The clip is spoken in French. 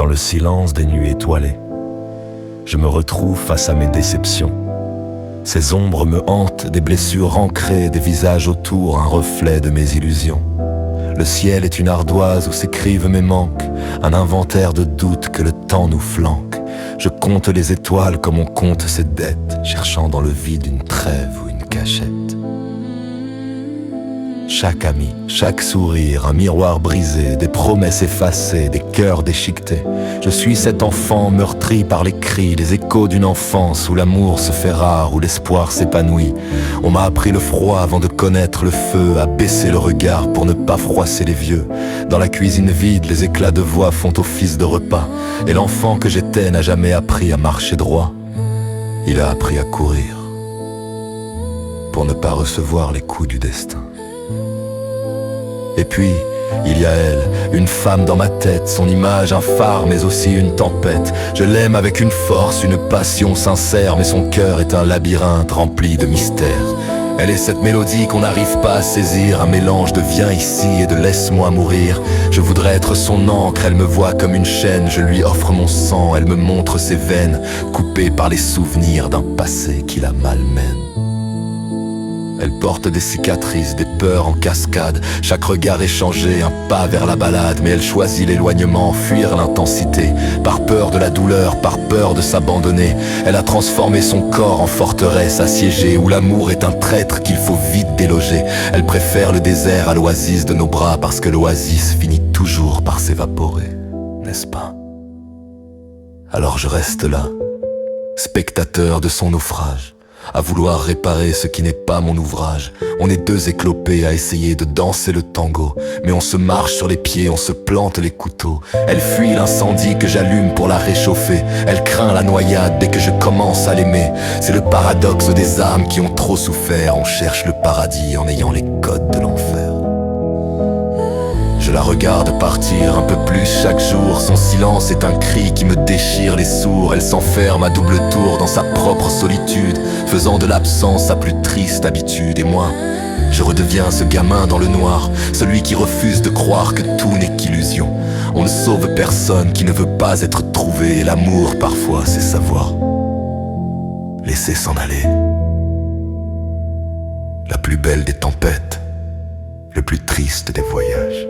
Dans le silence des nuits étoilées, je me retrouve face à mes déceptions. Ces ombres me hantent, des blessures ancrées, des visages autour, un reflet de mes illusions. Le ciel est une ardoise où s'écrivent mes manques, un inventaire de doutes que le temps nous flanque. Je compte les étoiles comme on compte ses dettes, cherchant dans le vide une trêve ou une cachette. Chaque ami, chaque sourire, un miroir brisé, des promesses effacées, des cœurs déchiquetés. Je suis cet enfant meurtri par les cris, les échos d'une enfance où l'amour se fait rare, où l'espoir s'épanouit. On m'a appris le froid avant de connaître le feu, à baisser le regard pour ne pas froisser les vieux. Dans la cuisine vide, les éclats de voix font office de repas, et l'enfant que j'étais n'a jamais appris à marcher droit. Il a appris à courir, pour ne pas recevoir les coups du destin. Et puis, il y a elle, une femme dans ma tête, son image un phare mais aussi une tempête. Je l'aime avec une force, une passion sincère, mais son cœur est un labyrinthe rempli de mystères. Elle est cette mélodie qu'on n'arrive pas à saisir, un mélange de viens ici et de laisse-moi mourir. Je voudrais être son encre, elle me voit comme une chaîne, je lui offre mon sang, elle me montre ses veines, coupées par les souvenirs d'un passé qui la malmène. Elle porte des cicatrices, des peurs en cascade. Chaque regard échangé, un pas vers la balade. Mais elle choisit l'éloignement, fuir l'intensité. Par peur de la douleur, par peur de s'abandonner. Elle a transformé son corps en forteresse assiégée, où l'amour est un traître qu'il faut vite déloger. Elle préfère le désert à l'oasis de nos bras, parce que l'oasis finit toujours par s'évaporer, n'est-ce pas? Alors je reste là, spectateur de son naufrage, à vouloir réparer ce qui n'est pas mon ouvrage. On est deux éclopés à essayer de danser le tango, mais on se marche sur les pieds, on se plante les couteaux. Elle fuit l'incendie que j'allume pour la réchauffer. Elle craint la noyade dès que je commence à l'aimer. C'est le paradoxe des âmes qui ont trop souffert. On cherche le paradis en ayant les codes de l'enfer. Je la regarde partir un peu plus chaque jour. Son silence est un cri qui me déchire les sourds. Elle s'enferme à double tour dans sa propre solitude, faisant de l'absence sa plus triste habitude. Et moi, je redeviens ce gamin dans le noir, celui qui refuse de croire que tout n'est qu'illusion. On ne sauve personne qui ne veut pas être trouvé. Et l'amour, parfois, c'est savoir laisser s'en aller. La plus belle des tempêtes, le plus triste des voyages.